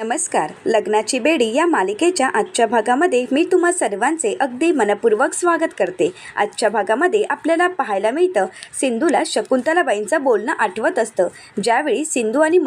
नमस्कार. लग्नाची बेडी या मालिकेच्या आजच्या भागामध्ये मी तुम्हा सर्वांचे अगदी मनपूर्वक स्वागत करते. आजच्या भागामध्ये आपल्याला पाहायला मिळतं शकुंतला शकुंतलाबाईंचं बोलणं आठवत असतं. ज्यावेळी सिंधू आणि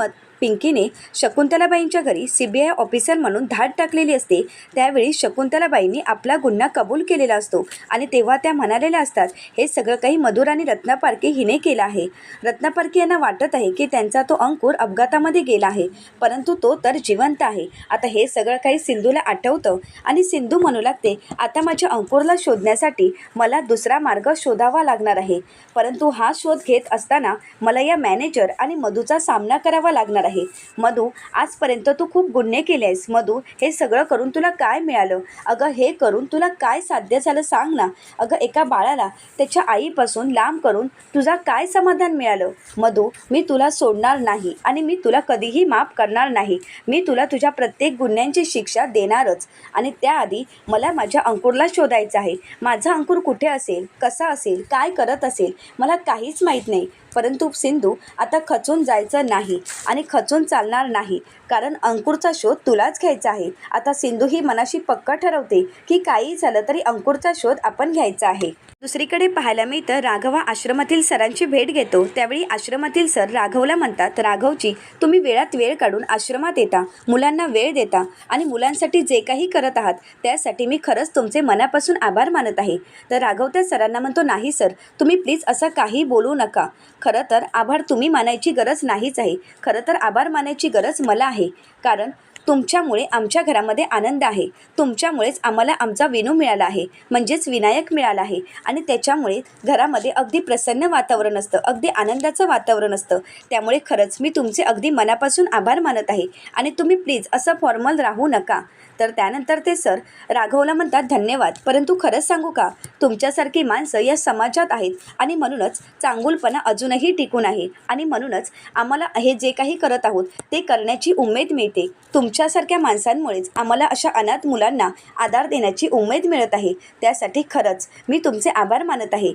पिंकीने शकुंतलाबाईंच्या घरी CBI ऑफिसर म्हणून धाड टाकलेली असते, त्यावेळी शकुंतलाबाईंनी आपला गुन्हा कबूल केलेला असतो आणि तेव्हा त्या म्हणालेल्या असतात, हे सगळं काही मधुर आणि रत्नापारखी हिने केलं आहे. रत्नापारखी यांना वाटत आहे की त्यांचा तो अंकुर अपघातामध्ये गेला आहे, परंतु तो तर जिवंत आहे. आता हे सगळं काही सिंधूला आठवतं आणि सिंधू म्हणू लागते, आता माझ्या अंकुरला शोधण्यासाठी मला दुसरा मार्ग शोधावा लागणार आहे. परंतु हा शोध घेत असताना मला या मॅनेजर आणि मधूचा सामना करावा लागणार आहे. मधू, आजपर्यंत तू खूप गुन्हे केले आहेस. मधू, हे सगळं करून तुला काय मिळालं? अगं, हे करून तुला काय साध्य झालं सांग ना. अगं, एका बाळाला त्याच्या आईपासून लांब करून तुझा काय समाधान मिळालं? मधू, मी तुला सोडणार नाही आणि मी तुला कधीही माफ करणार नाही. मी तुला तुझ्या प्रत्येक गुन्ह्यांची शिक्षा देणारच. आणि त्याआधी मला माझ्या अंकुरला शोधायचं आहे. माझा अंकुर कुठे असेल, कसा असेल, काय करत असेल, मला काहीच माहीत नाही. परंतु सिंधू, आता खचून जायचं नाही आणि खचून चालणार नाही, कारण अंकुरचा शोध तुलाच घ्यायचा आहे. आता सिंधू ही मनाशी पक्का ठरवते की काही झालं तरी अंकुरचा शोध आपण घ्यायचा आहे. दुसरीकडे पाहायला मिळतं राघवा आश्रमातील सरांची भेट घेतो. त्यावेळी आश्रमातील सर राघवला म्हणतात, राघवजी, तुम्ही वेळात वेळ काढून आश्रमात येता, मुलांना वेळ देता आणि मुलांसाठी जे काही करत आहात त्यासाठी मी खरंच तुमचे मनापासून आभार मानत आहे. तर राघव त्या सरांना म्हणतो, नाही सर, तुम्ही प्लीज असं काही बोलू नका. खरं तर आभार तुम्ही मानायची गरज नाहीच आहे. खरं तर आभार मानायची गरज मला आहे, कारण तुमच्यामुळे आमच्या घरामध्ये आनंद आहे. तुमच्यामुळेच आम्हाला आमचा विनू मिळाला आहे, म्हणजेच विनायक मिळाला आहे. आणि त्याच्यामुळे घरामध्ये अगदी प्रसन्न वातावरण असतं, अगदी आनंदाचं वातावरण असतं. त्यामुळे खरंच मी तुमचे अगदी मनापासून आभार मानत आहे आणि तुम्ही प्लीज असं फॉर्मल राहू नका. तर त्यानंतर ते सर राघवला म्हणतात, धन्यवाद, परंतु खरंच सांगू का, तुमच्यासारखी माणसं या समाजात आहेत आणि म्हणूनच चांगुलपणा अजूनही टिकून आहे आणि म्हणूनच आम्हाला हे जे काही करत आहोत ते करण्याची उमेद मिळते. तुमच्यासारख्या माणसांमुळेच आम्हाला अशा अनाथ मुलांना आधार देण्याची उमेद मिळत आहे. त्यासाठी खरंच मी तुमचे आभार मानत आहे.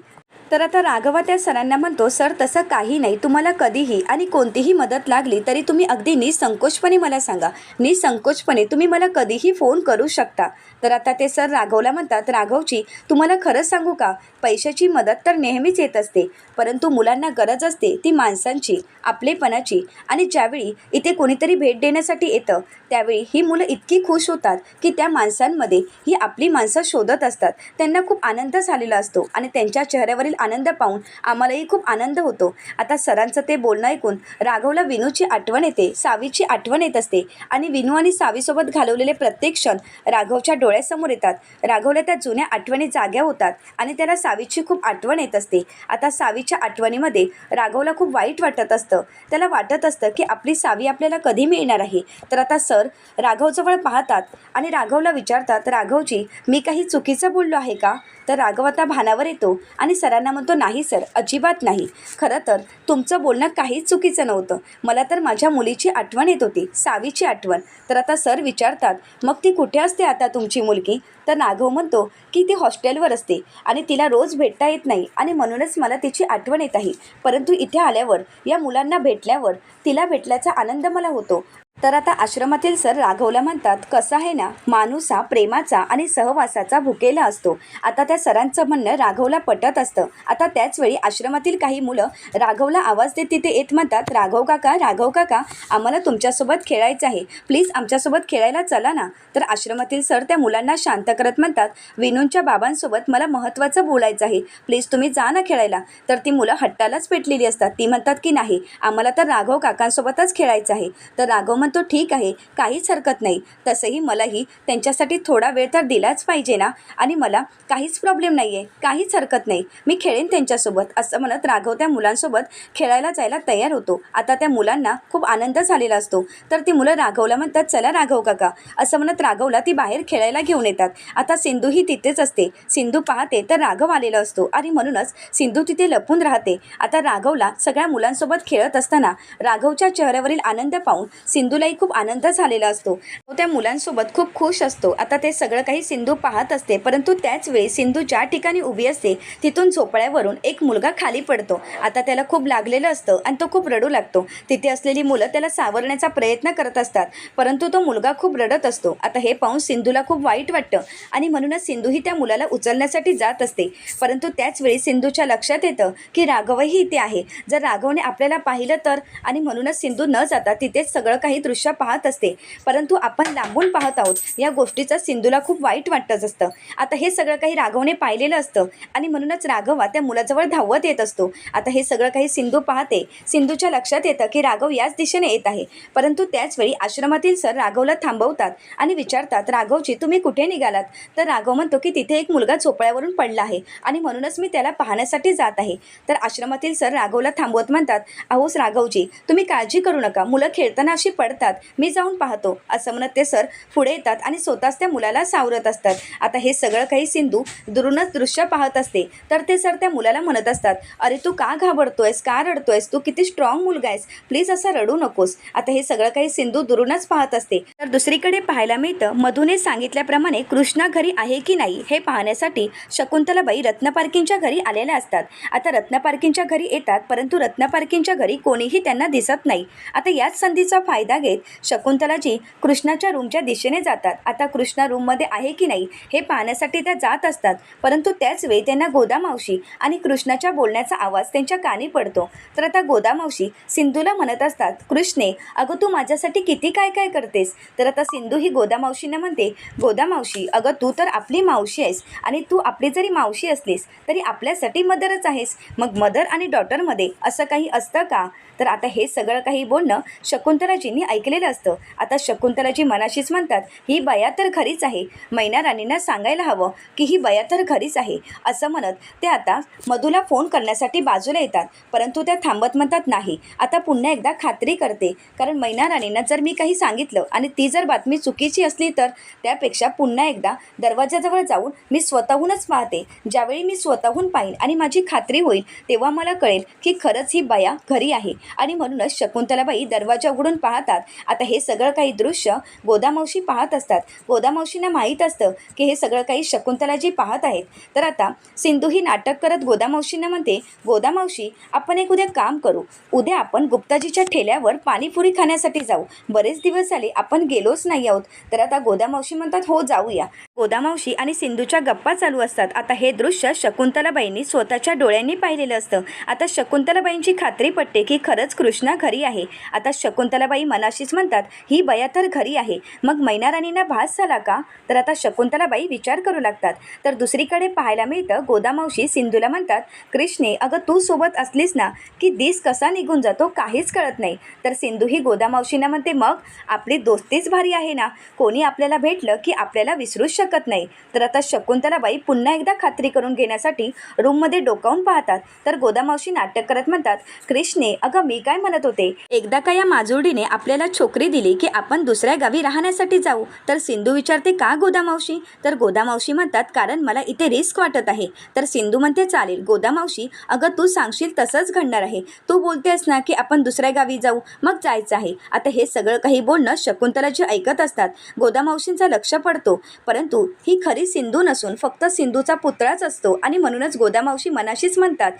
तर आता राघवा त्या सरांना म्हणतो, सर तसं काही नाही, तुम्हाला कधीही आणि कोणतीही मदत लागली तरी तुम्ही अगदी निसंकोचपणे मला सांगा. निसंकोचपणे तुम्ही मला कधीही फोन करू शकता. तर आता ते सर राघवला म्हणतात, राघवजी, तुम्हाला खरंच सांगू का, पैशाची मदत तर नेहमीच येत असते, परंतु मुलांना गरज असते ती माणसांची, आपलेपणाची. आणि ज्यावेळी इथे कोणीतरी भेट देण्यासाठी येतं त्यावेळी ही मुलं इतकी खुश होतात की त्या माणसांमध्ये ही आपली माणसं शोधत असतात. त्यांना खूप आनंद झालेला असतो आणि त्यांच्या चेहऱ्यावरील आनंद पाहून आम्हालाही खूप आनंद होतो. आता सरांचं ते बोलणं ऐकून राघवला विनूची आठवण येते, सावीची आठवण येत असते आणि विनू आणि सावीसोबत घालवलेले प्रत्येक क्षण राघवच्या डोळ्यासमोर येतात. राघवला त्या जुन्या आठवणी जाग्या होतात आणि त्याला सावीची खूप आठवण येत असते. आता सावीच्या आठवणीमध्ये राघवला खूप वाईट वाटत असतं. त्याला वाटत असतं की आपली सावी आपल्याला कधी मिळणार आहे. तर आता सर राघवजवळ पाहतात आणि राघवला विचारतात, राघवजी, मी काही चुकीचं बोललो आहे का? तर राघव आता भानावर येतो आणि सरांना म्हणतो, नाही सर, अजिबात नाही. खरं तर तुमचं बोलणं काहीच चुकीचं नव्हतं. मला तर माझ्या मुलीची आठवण येत होती, सावीची आठवण. तर आता सर विचारतात, मग ती कुठे असते आता तुमची मुलगी? तर राघव म्हणतो की ती हॉस्टेलवर असते आणि तिला रोज भेटता येत नाही आणि म्हणूनच मला तिची आठवण येत आहे. परंतु इथे आल्यावर, या मुलांना भेटल्यावर तिला भेटल्याचा आनंद मला होतो. तर आता आश्रमातील सर राघवला म्हणतात, कसं आहे ना, माणूस हा प्रेमाचा आणि सहवासाचा भुकेला असतो. आता त्या सरांचं म्हणणं राघवला पटत असतं. आता त्याचवेळी आश्रमातील काही मुलं राघवला आवाज देत तिथे येत म्हणतात, राघव काका, राघव काका, आम्हाला तुमच्यासोबत खेळायचं आहे, प्लीज आमच्यासोबत खेळायला चला ना. तर आश्रमातील सर त्या मुलांना शांत करत म्हणतात, विनूंच्या बाबांसोबत मला महत्त्वाचं बोलायचं आहे, प्लीज तुम्ही जा ना खेळायला. तर ती मुलं हट्टालाच पेटलेली असतात. ती म्हणतात की नाही, आम्हाला तर राघव काकांसोबतच खेळायचं आहे. तर राघव म्हणतो, ठीक आहे, काहीच हरकत नाही. तसंही मलाही त्यांच्यासाठी थोडा वेळ तर दिलाच पाहिजे ना, आणि मला काहीच प्रॉब्लेम नाही आहे, काहीच हरकत नाही, मी खेळेन त्यांच्यासोबत. असं म्हणत राघव त्या मुलांसोबत खेळायला जायला तयार होतो. आता त्या मुलांना खूप आनंद झालेला असतो. तर ती मुलं राघवला म्हणतात, चला राघव काका, असं म्हणत राघवला ती बाहेर खेळायला घेऊन येतात. आता सिंधूही तिथेच असते. सिंधू पाहते तर राघव आलेला असतो आणि म्हणूनच सिंधू तिथे लपून राहते. आता राघवला सगळ्या मुलांसोबत खेळत असताना राघवच्या चेहऱ्यावरील आनंद पाहून सिंधूला सिंधूलाही खूप आनंद झालेला असतो. तो त्या मुलांसोबत खूप खुश असतो. आता ते सगळं काही सिंधू पाहत असते, परंतु त्याच वेळी सिंधू ज्या ठिकाणी उभी असते तिथून झोपड्यावरून एक मुलगा खाली पडतो. आता त्याला खूप लागलेलं असतं आणि तो खूप रडू लागतो. तिथे असलेली मुलं त्याला सावरण्याचा प्रयत्न करत असतात, परंतु तो मुलगा खूप रडत असतो. आता हे पाहून सिंधूला खूप वाईट वाटतं आणि म्हणूनच सिंधू ही त्या मुलाला उचलण्यासाठी जात असते. परंतु त्याच वेळी सिंधूच्या लक्षात येतं की राघवही इथे आहे. जर राघवने आपल्याला पाहिलं तर, आणि म्हणूनच सिंधू न जाता तिथेच सगळं काही दृश्य पाहत असते. परंतु आपण लांबून पाहत आहोत या गोष्टीचं सिंधूला खूप वाईट वाटत असतं. आता हे सगळं काही राघवने पाहिलेलं असतं आणि म्हणूनच राघव त्या मुलाजवळ धावत येत असतो. आता हे सगळं काही सिंधू पाहते. सिंधूच्या लक्षात येतं की राघव याच दिशेने येत आहे. परंतु त्याच वेळी आश्रमातील सर राघवला थांबवतात आणि विचारतात, राघवजी तुम्ही कुठे निघालात? तर राघव म्हणतो की तिथे एक मुलगा झोपड्यावरून पडला आहे आणि म्हणूनच मी त्याला पाहण्यासाठी जात आहे. तर आश्रमातील सर राघवला थांबवत म्हणतात, अहोस राघवजी तुम्ही काळजी करू नका, मुलं खेळताना अशी पडतात, मी जाऊन पाहतो. असं म्हणत ते सर पुढे येतात आणि स्वतःच त्या मुलाला सावरत असतात. आता हे सगळं काही सिंधू दुरूनच दृश्य पाहत असते. तर ते सर त्या मुलाला म्हणत असतात, अरे तू का घाबरतोयस, का रडतोयस, तू किती स्ट्रॉंग मुलगा आहेस, प्लीज असं रडू नकोस. आता हे सगळं काही सिंधू दुरूनच पाहत असते. तर दुसरीकडे पाहायला मिळतं मधूने सांगितल्याप्रमाणे कृष्णा घरी आहे की नाही हे पाहण्यासाठी शकुंतलाबाई रत्नपारखींच्या घरी आलेल्या असतात. आता रत्नपारखींच्या घरी येतात, परंतु रत्नपारखींच्या घरी कोणीही त्यांना दिसत नाही. आता याच संधीचा फायदा घेत शकुंतलाजी कृष्णाच्या रूमच्या दिशेने जातात. आता कृष्णा रूममध्ये आहे की नाही हे पाहण्यासाठी त्या जात असतात, परंतु त्याच वेळी त्यांना गोदामावशी आणि कृष्णाच्या बोलण्याचा आवाज त्यांच्या कानी पडतो. तर आता गोदामावशी सिंधूला म्हणत असतात, कृष्णे अगं तू माझ्यासाठी किती काय काय करतेस. तर आता सिंधू ही गोदामावशींना म्हणते, गोदामावशी अगं तू तर आपली मावशी आहेस आणि तू आपली जरी मावशी असलीस तरी आपल्यासाठी मदरच आहेस. मग मदर आणि डॉटरमध्ये असं काही असतं का? तर आता हे सगळं काही बोलणं शकुंतलाजींनी ऐकलेलं असतं. आता शकुंतलाजी मनाशीच म्हणतात, ही बया तर घरीच आहे, मैना राणींना सांगायला हवं की ही बया तर घरीच आहे. असं म्हणत ते आता मधूला फोन करण्यासाठी बाजूला येतात, परंतु त्या थांबत म्हणतात नाही, आता पुन्हा एकदा खात्री करते, कारण मैना राणींना जर मी काही सांगितलं आणि ती जर बातमी चुकीची असली तर त्यापेक्षा पुन्हा एकदा दरवाजाजवळ जाऊन मी स्वतःहूनच पाहते. ज्यावेळी मी स्वतःहून पाहीन आणि माझी खात्री होईल तेव्हा मला कळेल की खरंच ही बया घरी आहे. आणि म्हणूनच शकुंतलाबाई दरवाजा उघडून पाहतात. आता हे सगळं काही दृश्य गोदामावशी पाहत असतात. गोदामावशींना माहीत असतं की हे सगळं काही शकुंतलाजी पाहत आहेत. तर आता सिंधू ही नाटक करत गोदामावशींना म्हणते, गोदामावशी आपण एक उद्या काम करू, उद्या आपण गुप्ताजीच्या ठेल्यावर पाणीपुरी खाण्यासाठी जाऊ, बरेच दिवस झाले आपण गेलोच नाही आहोत. तर आता गोदामावशी म्हणतात, हो जाऊया. गोदामावशी आणि सिंधूच्या गप्पा चालू असतात. आता हे दृश्य शकुंतलाबाईंनी स्वतःच्या डोळ्यांनी पाहिलेलं असतं. आता शकुंतलाबाईंची खात्री पटते की खरंच कृष्णा घरी आहे. आता शकुंतलाबाई मनाशीच म्हणतात, ही बया तर घरी आहे, मग मैना राणींना भास झाला का? तर आता शकुंतलाबाई विचार करू लागतात. तर दुसरीकडे पाहायला मिळतं गोदामावशी सिंधूला म्हणतात, कृष्णे अगं तू सोबत असलीस ना की दिस कसा निघून जातो काहीच कळत नाही. तर सिंधू ही गोदामावशींना म्हणते, मग आपली दोस्तीच भारी आहे ना, कोणी आपल्याला भेटलं की आपल्याला विसरूच शकत नाही. तर आता शकुंतलाबाई पुन्हा एकदा खात्री करून घेण्यासाठी रूममध्ये डोकावून पाहतात. तर गोदामावशी नाटक करत म्हणतात, कृष्णे अगं मी काय म्हणत होते, एकदा का या माजुरडीने आपल्याला छोकरी दिली की आपण दुसऱ्या गावी राहण्यासाठी जाऊ. तर सिंधू विचारते, का गोदामावशी? तर गोदामावशी म्हणतात, कारण मला इथे रिस्क वाटत आहे. तर सिंधू म्हणते, चालेल गोदामावशी, अगं तू सांगशील तसंच घडणार आहे, तू बोलतेस ना की आपण दुसऱ्या गावी जाऊ, मग जायचं आहे. आता हे सगळं काही बोलणं शकुंतलाजी ऐकत असतात. गोदामावशींचा लक्ष पडतो, परंतु ही खरी सिंधू नसून फक्त सिंधूचा पुतळाच असतो आणि म्हणूनच गोदामावशी मनाशीच म्हणतात,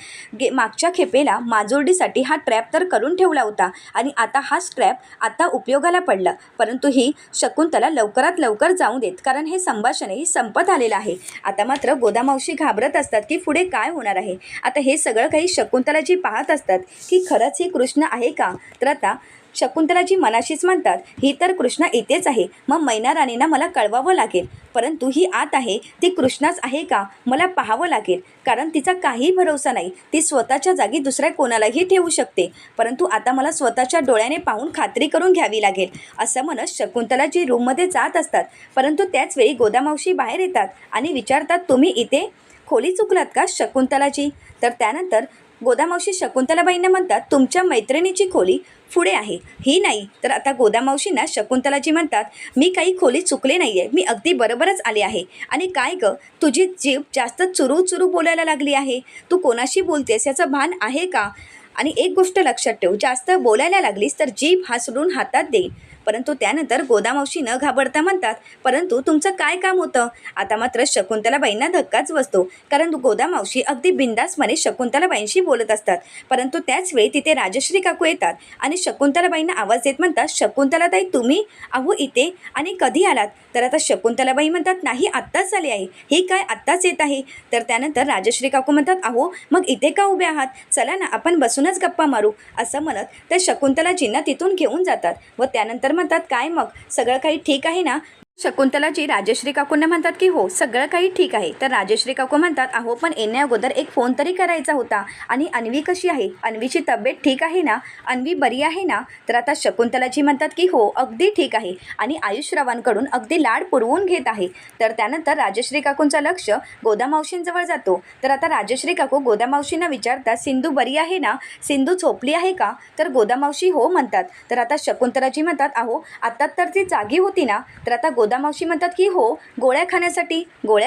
मागच्या खेपेला माजुरडीसाठी हा ट्रॅप तर करून ठेवला होता आणि आता हा ट्रॅप आता उपयोगाला पडला, परंतु ही शकुंतला लवकरात लवकर जाऊ देत, कारण हे संभाषणही संपत आलेलं आहे. आता मात्र गोदामावशी घाबरत असतात की पुढे काय होणार आहे. आता हे सगळं काही शकुंतलाजी पाहत असतात की खरंच ही कृष्ण आहे का. तर आता शकुंतलाजी मनाशीच म्हणतात, ही तर कृष्णा इथेच आहे, मग मैना राणींना मला कळवावं लागेल, परंतु ही आत आहे ती कृष्णाच आहे का मला पाहावं लागेल, कारण तिचा काही भरोसा नाही, ती स्वतःच्या जागी दुसऱ्या कोणालाही ठेवू शकते, परंतु आता मला स्वतःच्या डोळ्याने पाहून खात्री करून घ्यावी लागेल. असं म्हणत शकुंतलाजी रूममध्ये जात असतात, परंतु त्याच वेळी गोदामावशी बाहेर येतात आणि विचारतात, तुम्ही इथे खोली चुकलात का शकुंतलाजी? तर त्यानंतर गोदामावशी शकुंतलाबाईंना म्हणतात, तुमच्या मैत्रिणीची खोली पुढे आहे, ही नाही. तर आता गोदामावशींना शकुंतलाजी म्हणतात, मी काही खोली चुकले नाही आहे, मी अगदी बरोबरच आले आहे. आणि काय गं तुझी जीभ जास्त चुरू चुरू बोलायला लागली आहे, तू कोणाशी बोलतेस याचं भान आहे का? आणि एक गोष्ट लक्षात ठेव, जास्त बोलायला लागलीस तर जीभ हासडून हातात देईन. परंतु त्यानंतर गोदामावशी न घाबरता म्हणतात, परंतु तुमचं काय काम होतं? आता मात्र शकुंतलाबाईंना धक्काच बसतो, कारण गोदामावशी अगदी बिनधास्तपणे शकुंतलाबाईंशी बोलत असतात. परंतु त्याच वेळी तिथे राजश्री काकू येतात आणि शकुंतलाबाईंना आवाज देत म्हणतात, शकुंतलाताई तुम्ही? अहो इथे आणि कधी आलात? तर आता शकुंतलाबाई म्हणतात, नाही आत्ताच आले आहे. हे काय आत्ताच येत आहे? तर त्यानंतर राजश्री काकू म्हणतात, अहो मग इथे का उभे आहात? चला ना आपण बसूनच गप्पा मारू, असं म्हणत त्या शकुंतलाजींना तिथून घेऊन जातात व त्यानंतर म्हणतात, काय मग सगळं काही ठीक आहे ना? शकुंतलाजी राजश्री काकूंना म्हणतात की हो सगळं काही ठीक आहे. तर राजश्री काकू म्हणतात, अहो पण येण्या अगोदर एक फोन तरी करायचा होता. आणि अन्वी कशी आहे? अन्वीची तब्येत ठीक आहे ना? अन्वी बरी आहे ना? तर आता शकुंतलाजी म्हणतात की हो अगदी ठीक आहे आणि आयुषरावांकडून अगदी लाड पुरवून घेत आहे. तर त्यानंतर राजश्री काकूंचं लक्ष गोदामावशींजवळ जातो. तर आता राजश्री काकू गोदामावशींना विचारतात, सिंधू बरी आहे ना? सिंधू झोपली आहे का? तर गोदामावशी हो म्हणतात. तर आता शकुंतलाजी म्हणतात, अहो आता तर ती जागी होती ना? तर आता गोदामावशी म्हणतात की हो गोळ्या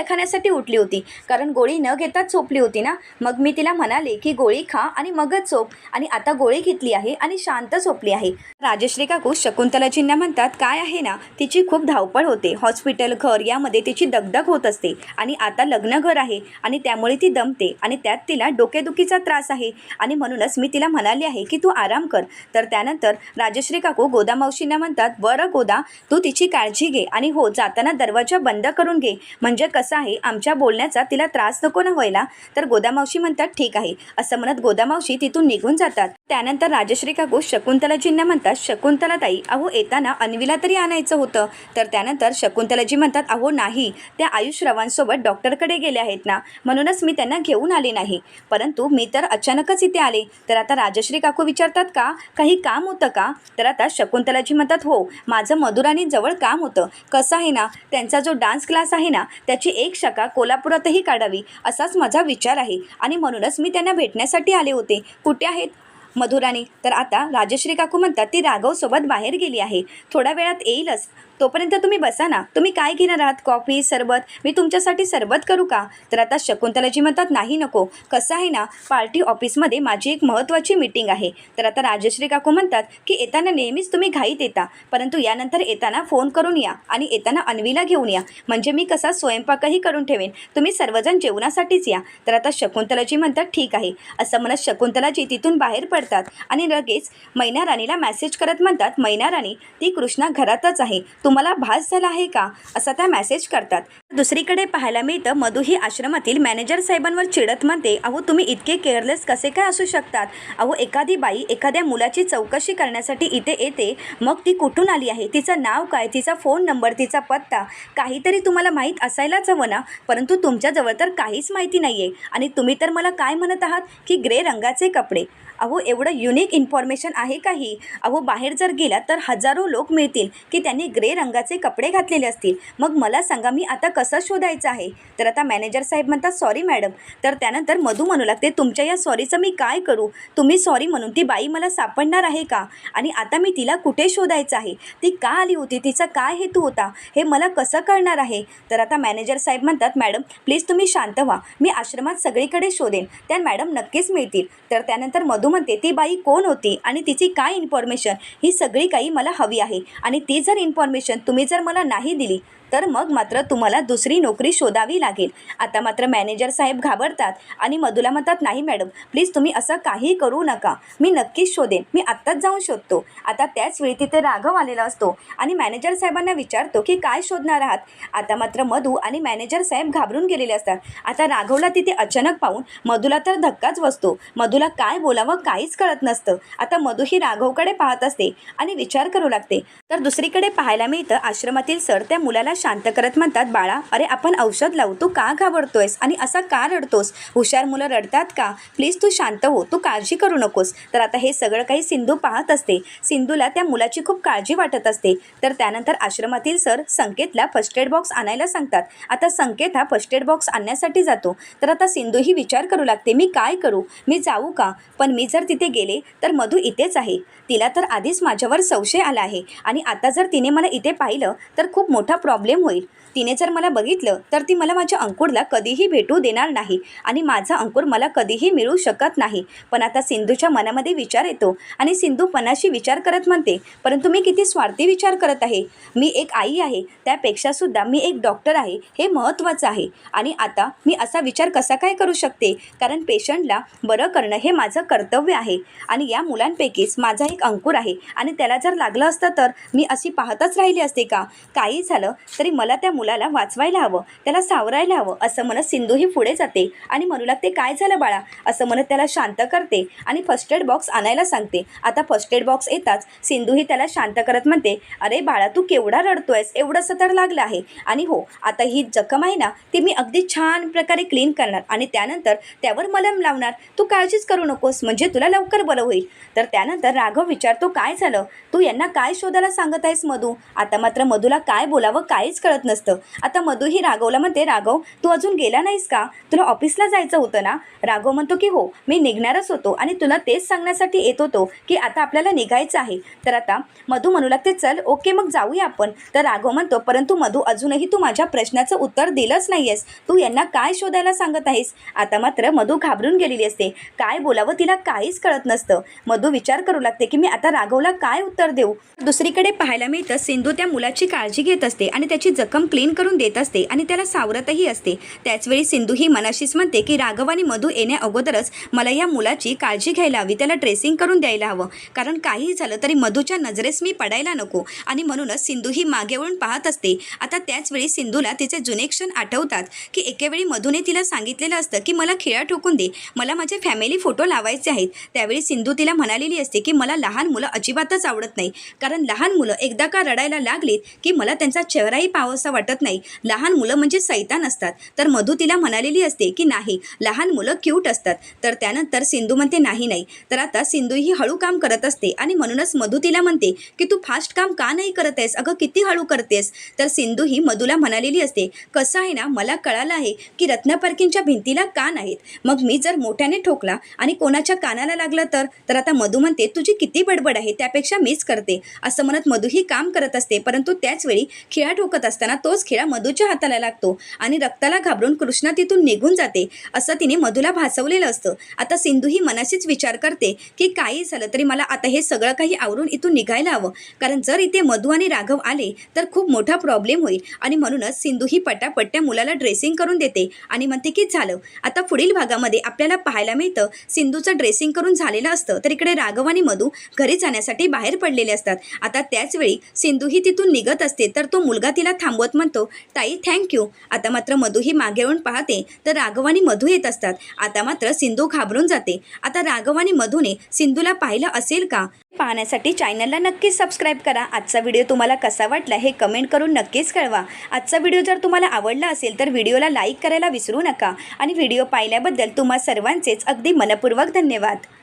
खाण्यासाठी उठली होती, कारण गोळी न घेताच झोपली होती ना. मग मी तिला म्हणाले की गोळी खा आणि मगच झोप, आणि आता गोळी घेतली आहे आणि शांत झोपली आहे. राजश्री काकू शकुंतलाजींना म्हणतात, काय आहे ना तिची खूप धावपळ होते, हॉस्पिटल घर यामध्ये तिची दगदग होत असते आणि आता लग्न घर आहे आणि त्यामुळे ती दमते आणि त्यात तिला डोकेदुखीचा त्रास आहे आणि म्हणूनच मी तिला म्हणाली आहे की तू आराम कर. तर त्यानंतर राजश्री काकू गोदामावशींना म्हणतात, बरं गोदा तू तिची काळजी घे आणि हो जाताना दरवाजा बंद करून घे, म्हणजे कसं आहे आमच्या बोलण्याचा तिला त्रास नको ना व्हायला. तर गोदामावशी म्हणतात ठीक आहे, असं म्हणत गोदामावशी तिथून निघून जातात. त्यानंतर राजश्री काकू शकुंतलाजींना म्हणतात, शकुंतलाताई अहो येताना अन्वीला तरी आणायचं होतं. तर त्यानंतर शकुंतलाजी म्हणतात, अहो नाही त्या आयुषरावांसोबत डॉक्टरकडे गेले आहेत ना, म्हणूनच मी त्यांना घेऊन आले नाही, परंतु मी तर अचानकच इथे आले. तर आता राजश्री काकू विचारतात, का काही काम होतं का? तर आता शकुंतलाजी म्हणतात, हो माझं मधुराणी जवळ काम होतं. कसं आहे ना त्यांचा जो डान्स क्लास आहे ना त्याची एक शाखा कोल्हापुरातही काढावी असाच माझा विचार आहे आणि म्हणूनच मी त्यांना भेटण्यासाठी आले होते. कुठे आहेत मधुराणी? तर आता राजश्री काकू म्हणतात, ती राघवसोबत बाहेर गेली आहे, थोड्या वेळात येईलच, तोपर्यंत तुम्ही बसा ना. तुम्ही काय घेणार आहात? कॉफी सरबत? मी तुमच्यासाठी सरबत करू का? तर आता शकुंतलाजी म्हणतात, नाही नको, कसं आहे ना पार्टी ऑफिसमध्ये माझी एक महत्त्वाची मीटिंग आहे. तर आता राजश्री काकू म्हणतात की येताना नेहमीच तुम्ही घाईत येता, परंतु यानंतर येताना फोन करून या आणि येताना अन्वीला घेऊन या, म्हणजे मी कसा स्वयंपाकही करून ठेवेन, तुम्ही सर्वजण जेवणासाठीच या. तर आता शकुंतलाजी म्हणतात, ठीक आहे, असं म्हणत शकुंतलाजी तिथून बाहेर पडतात आणि लगेच मैना राणीला मेसेज करत म्हणतात, मैना राणी ती कृष्णा घरातच आहे, तुम्हाला भास झाला आहे का? असा त्या मेसेज करतात. दुसरीकडे पाहायला मिळतं मधू ही आश्रमातील मॅनेजर साहेबांवर चिडत म्हणते, अहो तुम्ही इतके केअरलेस कसे काय असू शकतात? अहो एखादी बाई एखाद्या मुलाची चौकशी करण्यासाठी इथे येते, मग ती कुठून आली आहे, तिचं नाव काय, तिचा फोन नंबर, तिचा पत्ता काहीतरी तुम्हाला माहीत असायलाच हवं ना, परंतु तुमच्याजवळ तर काहीच माहिती नाही आहे आणि तुम्ही तर मला काय म्हणत आहात की ग्रे रंगाचे कपडे. अहो एवढं युनिक इन्फॉर्मेशन आहे काही? अहो बाहेर जर गेला तर हजारो लोक मिळतील की त्यांनी ग्रे रंगाचे कपडे घातलेले असतील, मग मला सांगा मी आता कसं शोधायचं आहे? तर आता मॅनेजर साहेब म्हणतात, सॉरी मॅडम. तर त्यानंतर मधू म्हणू लागते, तुमच्या या सॉरीचं मी काय करू? तुम्ही सॉरी म्हणून ती बाई मला सापडणार आहे का? आणि आता मी तिला कुठे शोधायचं आहे? ती का आली होती? तिचा काय हेतू होता? हे मला कसं कळणार आहे? तर आता मॅनेजर साहेब म्हणतात, मॅडम प्लीज तुम्ही शांत व्हा, मी आश्रमात सगळीकडे शोधेन, त्या मॅडम नक्कीच मिळतील. तर त्यानंतर मधू म्हणते, ती बाई कोण होती आणि तिची काय इन्फॉर्मेशन, ही सगळी काही मला हवी आहे आणि ती जर इन्फॉर्मेशन तुम्ही जर मला नाही दिली तर मग मात्र तुम्हाला दुसरी नोकरी शोधावी लागेल. आता मात्र मॅनेजर साहेब घाबरतात आणि मधूला म्हणतात, नाही मॅडम प्लीज तुम्ही असं काही करू नका, मी नक्कीच शोधेन, मी आत्ताच जाऊन शोधतो. आता त्याच वेळी तिथे राघव आलेला असतो आणि मॅनेजर साहेबांना विचारतो की काय शोधणार आहात? आता मात्र मधू आणि मॅनेजर साहेब घाबरून गेलेले असतात. आता राघवला तिथे अचानक पाहून मधूला तर धक्काच बसतो, मधूला काय बोलावं काहीच कळत नसतं. आता मधू ही राघवकडे पाहत असते आणि विचार करू लागते. तर दुसरीकडे पाहायला मिळतं आश्रमातील सर त्या मुलाला शांत करत म्हणतात, बाळा अरे आपण औषध लावू, तू का घाबरतोयस आणि असा का रडतोस? हुशार मुलं रडतात का? प्लीज तू शांत हो, तू काळजी करू नकोस. तर आता हे सगळं काही सिंधू पाहत असते. सिंधूला त्या मुलाची खूप काळजी वाटत असते. तर त्यानंतर आश्रमातील सर संकेतला फर्स्ट एड बॉक्स आणायला सांगतात. आता संकेत हा फर्स्ट एड बॉक्स आणण्यासाठी जातो. तर आता सिंधू ही विचार करू लागते, मी काय करू, मी जाऊ का? पण मी जर तिथे गेले तर मधू इथेच आहे, तिला तर आधीच माझ्यावर संशय आला आहे आणि आता जर तिने मला इथे पाहिलं तर खूप मोठा प्रॉब्लेम होईल. तिने जर मला बघितलं तर ती मला माझ्या अंकुरला कधीही भेटू देणार नाही आणि माझा अंकुर मला कधीही मिळू शकत नाही. पण आता सिंधूच्या मनामध्ये विचार येतो आणि सिंधू मनाशी विचार करत म्हणते, परंतु मी किती स्वार्थी विचार करत आहे. मी एक आई आहे, त्यापेक्षासुद्धा मी एक डॉक्टर आहे, हे महत्त्वाचं आहे. आणि आता मी असा विचार कसा काय करू शकते, कारण पेशंटला बरं करणं हे माझं कर्तव्य आहे. आणि या मुलांपैकीच माझा एक अंकुर आहे आणि त्याला जर लागलं असतं तर मी अशी पाहतच राहिली असते का? काही झालं तरी मला त्या मुलाला वाचवायला हवं, त्याला सावरायला हवं, असं म्हणत सिंधू ही पुढे जाते आणि म्हणू लागते, काय झालं बाळा, असं म्हणत त्याला शांत करते आणि फर्स्ट एड बॉक्स आणायला सांगते. आता फर्स्ट एड बॉक्स येताच सिंधू ही त्याला शांत करत म्हणते, अरे बाळा, तू केवढा रडतोयस, एवढंसं तर लागलं आहे. आणि हो, आता ही जखम आहे ना, ती मी अगदी छान प्रकारे क्लीन करणार आणि त्यानंतर त्यावर मलम लावणार, तू काळजीच करू नकोस, म्हणजे तुला लवकर बरं होईल. तर त्यानंतर राघव विचारतो, काय झालं, तू यांना काय शोधायला सांगत आहेस मधू? आता मात्र मधूला काय बोलावं काहीच कळत नसतं. आता मधू ही राघवला म्हणते, राघव, तू अजून गेला नाहीस का? तुला ऑफिसला जायचं होतं ना? राघव म्हणतो की हो, मी निघणारच होतो आणि तुला तेच सांगण्यासाठी येत होतो की आता आपल्याला निघायचं आहे. तर आता मधू म्हणू लागते, चल ओके, मग जाऊया आपण. तर राघव म्हणतो, परंतु मधू, अजूनही तू माझ्या प्रश्नाचं उत्तर दिलंच नाही आहेस, तू यांना काय शोधायला सांगत आहेस? आता मात्र मधू घाबरून गेलेली असते, काय बोलावं तिला काहीच कळत नसतं. मधू विचार करू लागते की मी आता राघवला काय उत्तर देऊ. दुसरीकडे पाहायला मिळतं, सिंधू त्या मुलाची काळजी घेत असते आणि त्याची जखम क्लीन करून देत असते आणि त्याला सावरतही असते. त्याचवेळी सिंधू ही मनाशीच म्हणते की राघव आणि मधू येण्या अगोदरच मला या मुलाची काळजी घ्यायला हवी, त्याला ड्रेसिंग करून द्यायला हवं, कारण काही झालं तरी मधूच्या नजरेस मी पडायला नको. आणि म्हणूनच सिंधू ही मागे वळून पाहत असते. आता त्याचवेळी सिंधूला तिचे जुने क्षण आठवतात की एकेवेळी मधूने तिला सांगितलेलं असतं की मला खिळा ठोकून दे, मला माझे फॅमिली फोटो लावायचे आहेत. त्यावेळी सिंधू तिला म्हणालेली असते की मला लहान मुलं अजिबातच आवडत नाही, कारण लहान मुलं एकदा का रडायला लागलीत की मला त्यांचा चेहराही पाहावासा वाटत नाही, लहान मुलं म्हणजे सैतान असतात. तर मधू तिला म्हणालेली असते की नाही, लहान मुलं क्यूट असतात. तर त्यानंतर सिंधू म्हणते नाही नाही. तर आता सिंधू ही हळू काम करत असते आणि म्हणूनच मधू तिला म्हणते की तू फास्ट काम का नाही करत आहेस, अगं किती हळू करतेस. तर सिंधू ही मधूला म्हणालेली असते, कसं आहे ना, मला कळालं आहे की रत्नपार्किंगच्या भिंतीला कान आहेत, मग मी जर मोठ्याने ठोकला आणि कोणाच्या कानाला लागलं तर आता मधू म्हणते, तुझी किती बडबड आहे, त्यापेक्षा मीच करते, असं म्हणत मधू ही काम करत असते. परंतु त्याचवेळी खिळा ठोकत असताना तोच खिळा मधूच्या हाताला लागतो आणि रक्ताला घाबरून कृष्णा तिथून निघून जाते, असं तिने मधूला भासवलेलं असतं. आता सिंधू ही मनाशीच विचार करते की काही झालं तरी मला आता हे सगळं काही आवरून इथून निघायला हवं, कारण जर इथे मधू आणि राघव आले तर खूप मोठा प्रॉब्लेम होईल. आणि म्हणूनच सिंधू ही पटापट त्या मुलाला ड्रेसिंग करून देते आणि म्हणते की झालं. आता पुढील भागामध्ये आपल्याला पाहायला मिळतं, सिंधूचं ड्रेसिंग करून झालेलं असतं तर इकडे राघव आणि मधू घरी जाण्यासाठी बाहेर पडलेले असतात. आता त्याचवेळी सिंधू ही तिथून निघत असते तर तो मुलगा तिला थांबवत म्हणतो, ताई थँक्यू. आता मात्र मधू ही मागे येऊन पाहते तर राघव आणि मधू येत असतात. आता मात्र सिंधू घाबरून जाते. आता राघव आणि मधूने सिंधूला पाहिलं असेल का पाहण्यासाठी चॅनलला नक्कीच सबस्क्राईब करा. आजचा व्हिडिओ तुम्हाला कसा वाटला हे कमेंट करून नक्कीच कळवा. आजचा व्हिडिओ जर तुम्हाला आवडला असेल तर व्हिडिओला लाईक करायला विसरू नका आणि व्हिडिओ पाहिल्याबद्दल तुम्हा सर्वांचेच अगदी मनपूर्वक धन्यवाद.